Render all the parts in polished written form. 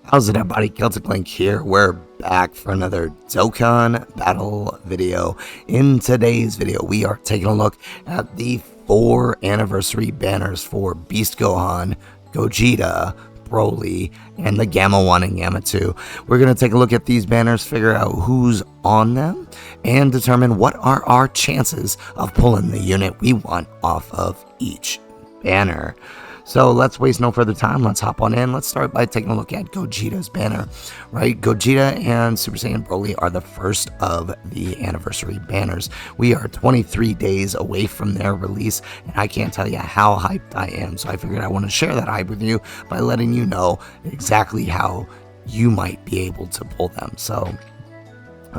How's it, everybody? Celtic Link here. We're back for another Dokkan battle video. In today's video, we are taking a look at the 4 anniversary banners for Beast Gohan, Gogeta, Broly, and the Gamma 1 and Gamma 2. We're going to take a look at these banners, figure out who's on them, and determine what are our chances of pulling the unit we want off of each banner. So let's waste no further time. Let's hop on in. Let's start by taking a look at Gogeta's banner, right? Gogeta and Super Saiyan Broly are the first of the anniversary banners. We are 23 days away from their release, and I can't tell you how hyped I am. So I figured I want to share that hype with you by letting you know exactly how you might be able to pull them. So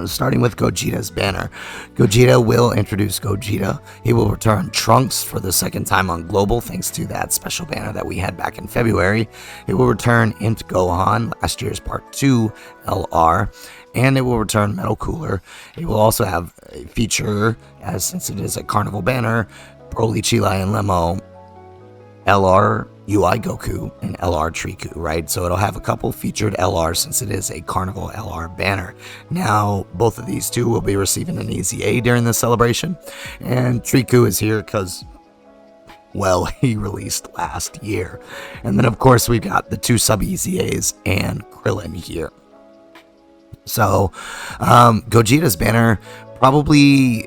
starting with Gogeta's banner. Gogeta will introduce Gogeta. He will return Trunks for the second time on Global, thanks to that special banner that we had back in February. It will return Int Gohan, last year's Part 2 LR, and it will return Metal Cooler. It will also have a feature, as since it is a Carnival banner, Broly, Chila, and Lemo, LR UI Goku, and LR Triku, right? So it'll have a couple featured LRs since it is a Carnival LR banner. Now, both of these two will be receiving an EZA during the celebration, and Triku is here because, well, he released last year. And then, of course, we've got the 2 sub-EZAs and Krillin here. So, Gogeta's banner, probably,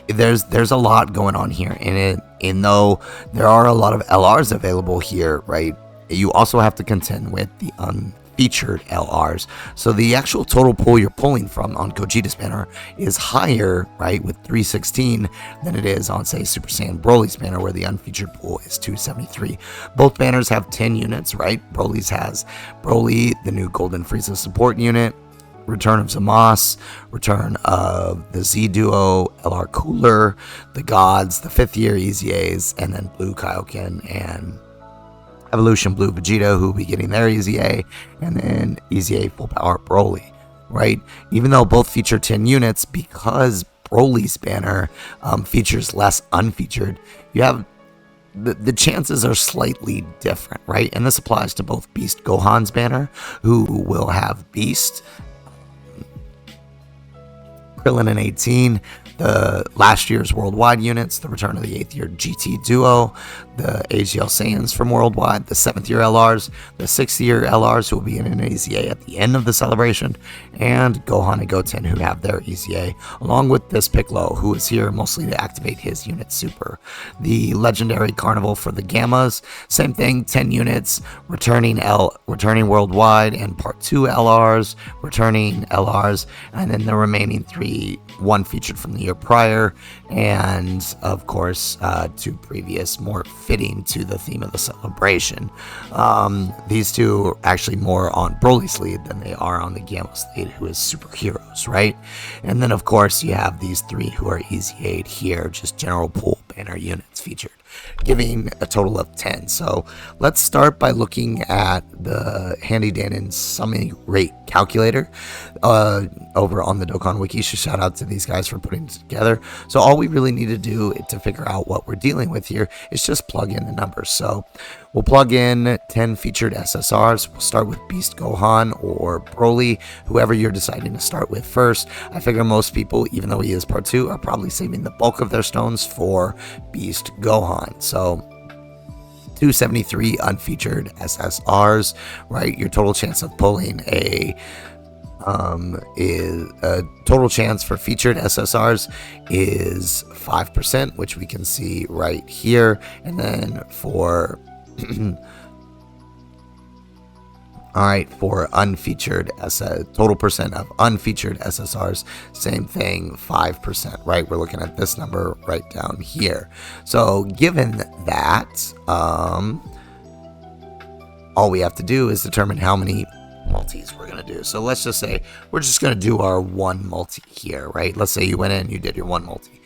there's a lot going on here in it. And though there are a lot of LRs available here, right, you also have to contend with the unfeatured LRs. So the actual total pull you're pulling from on Gogeta's banner is higher, right, with 316 than it is on, say, Super Saiyan Broly's banner, where the unfeatured pull is 273. Both banners have 10 units, right? Broly's has Broly, the new Golden Frieza support unit, return of Zamasu, return of the Z Duo, LR Cooler, the Gods, the 5th year EZAs, and then Blue Kaioken and Evolution Blue Vegeta, who will be getting their EZA, and then EZA Full Power Broly, right? Even though both feature 10 units, because Broly's banner features less unfeatured, you have the chances are slightly different, right? And this applies to both Beast Gohan's banner, who will have Beast, Krillin in 18, the last year's worldwide units, the return of the 8th year GT Duo, the AGL Saiyans from worldwide, the 7th year LRs, the 6th year LRs who will be in an EZA at the end of the celebration, and Gohan and Goten who have their EZA, along with this Piccolo who is here mostly to activate his unit super. The legendary Carnival for the Gammas, same thing, 10 units, returning worldwide, and Part 2 LRs, returning LRs, and then the remaining 3, 1 featured from the year prior, and of course 2 previous, more fitting to the theme of the celebration. These 2 are actually more on Broly's lead than they are on the Gamma's lead, who is superheroes, right? And then of course you have these 3 who are EZA'd here, just general pool banner units featured, giving a total of 10. So let's start by looking at the handy dandy summary rate calculator over on the Dokkan Wiki. Shout out to these guys for putting it together. So all we really need to do to figure out what we're dealing with here is just plug in the numbers. So we'll plug in 10 featured SSRs. We'll start with Beast Gohan or Broly, whoever you're deciding to start with first. I figure most people, even though he is Part 2, are probably saving the bulk of their stones for Beast Gohan. So 273 unfeatured SSRs, right? Your total chance of pulling is a total chance for featured SSRs is 5%, which we can see right here. And then for for unfeatured total percent of unfeatured SSRs, same thing, 5%, right? We're looking at this number right down here. So given that, all we have to do is determine how many multis we're going to do. So let's just say we're just going to do our 1 multi here, right? Let's say you went in, you did your 1 multi.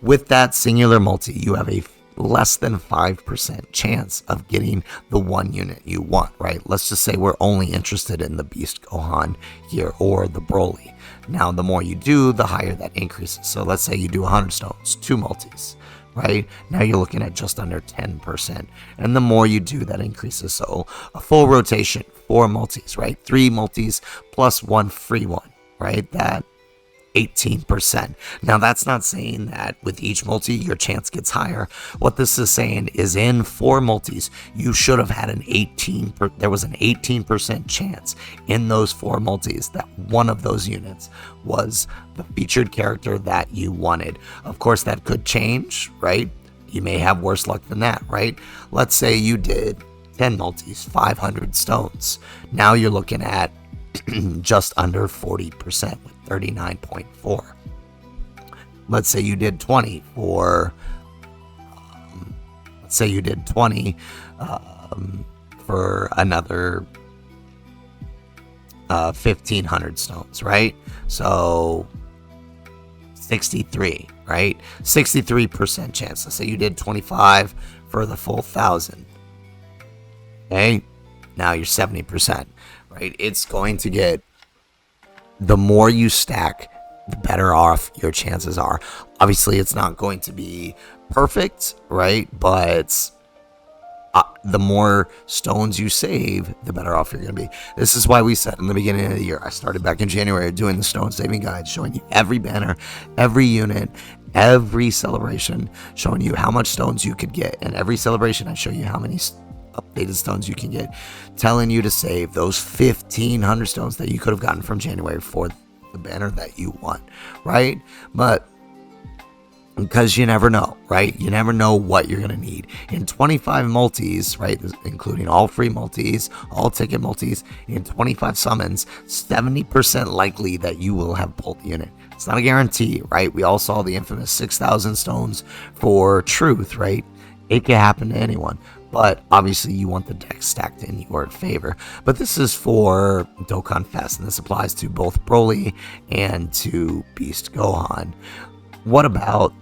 With that singular multi, you have a less than 5% chance of getting the 1 unit you want, right? Let's just say we're only interested in the Beast Gohan here or the Broly. Now, the more you do, the higher that increases. So let's say you do 100 stones, 2 multis, right? Now you're looking at just under 10%. And the more you do, that increases. So a full rotation, 4 multis, right? 3 multis plus 1 free one, right? That 18%. Now, that's not saying that with each multi your chance gets higher. What this is saying is in 4 multis, you should have had there was an 18% chance in those 4 multis that one of those units was the featured character that you wanted. Of course, that could change, right? You may have worse luck than that, right? Let's say you did 10 multis, 500 stones. Now you're looking at just under 40% with 39.4. Let's say you did 20 for let's say you did 20 for another 1500 stones, right? So 63, right? 63% chance. Let's say you did 25 for the full 1000. Okay, now you're 70%, right? It's going to get, the more you stack, the better off your chances are. Obviously, it's not going to be perfect, right? But the more stones you save, the better off you're going to be. This is why we said in the beginning of the year, I started back in January doing the stone saving guide, showing you every banner, every unit, every celebration, showing you how much stones you could get. And every celebration, I show you how many updated stones you can get, telling you to save those 1500 stones that you could have gotten from January for the banner that you want, right? But because you never know, right? You never know what you're going to need. In 25 multis, right, including all free multis, all ticket multis, in 25 summons, 70% likely that you will have pulled the unit. It's not a guarantee, right? We all saw the infamous 6,000 stones for truth, right? It can happen to anyone. But obviously you want the deck stacked in your favor. But this is for Dokkan Fest, and this applies to both Broly and to Beast Gohan. What about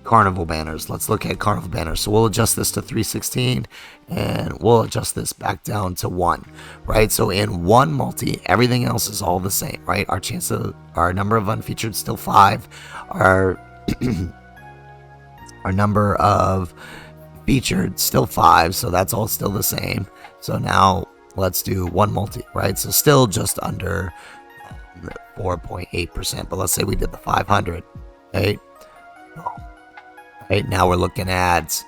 Carnival banners? Let's look at Carnival banners. So we'll adjust this to 316, and we'll adjust this back down to 1, right? So in 1 multi, everything else is all the same, right? Our number of unfeatured still 5. Our number of featured still 5, so that's all still the same. So now let's do 1 multi, right? So still just under 4.8%, but let's say we did the 500, right? Right now we're looking at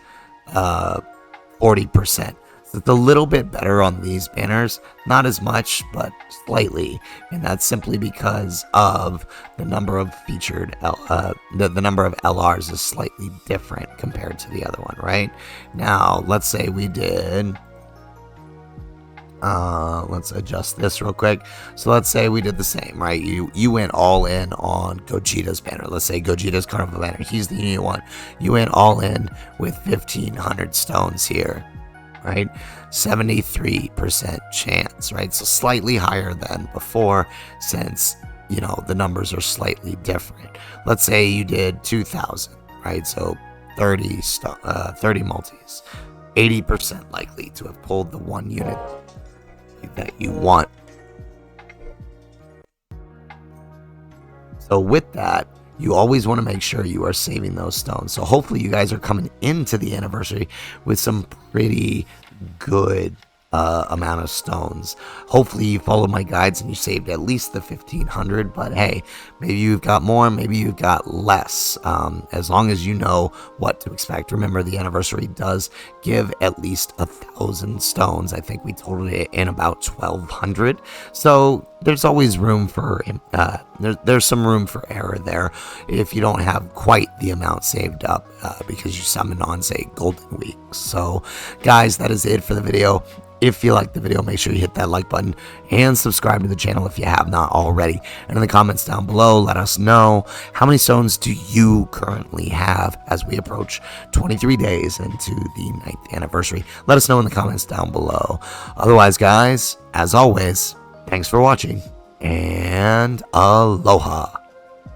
40%. So it's a little bit better on these banners, not as much, but slightly, and that's simply because of the number of featured the number of LRs is slightly different compared to the other one, right? Now let's say we did let's adjust this real quick. So let's say we did the same, right? You went all in on Gogeta's banner. Let's say Gogeta's Carnival banner, he's the unit one. You went all in with 1500 stones here, right? 73% chance, right? So slightly higher than before, since, you know, the numbers are slightly different. Let's say you did 2000, right? So 30 multis, 80% likely to have pulled the one unit that you want. So with that, you always want to make sure you are saving those stones. So hopefully you guys are coming into the anniversary with some pretty good amount of stones. Hopefully you followed my guides and you saved at least the 1500, but hey, maybe you've got more, maybe you've got less, as long as you know what to expect. Remember, the anniversary does give at least 1,000 stones. I think we totaled it in about 1200, so there's always room for there's some room for error there if you don't have quite the amount saved up because you summoned on, say, Golden Week. So guys, that is it for the video. If you liked the video, make sure you hit that like button and subscribe to the channel if you have not already. And in the comments down below, let us know, how many stones do you currently have as we approach 23 days into the 9th anniversary? Let us know in the comments down below. Otherwise, guys, as always, thanks for watching, and aloha.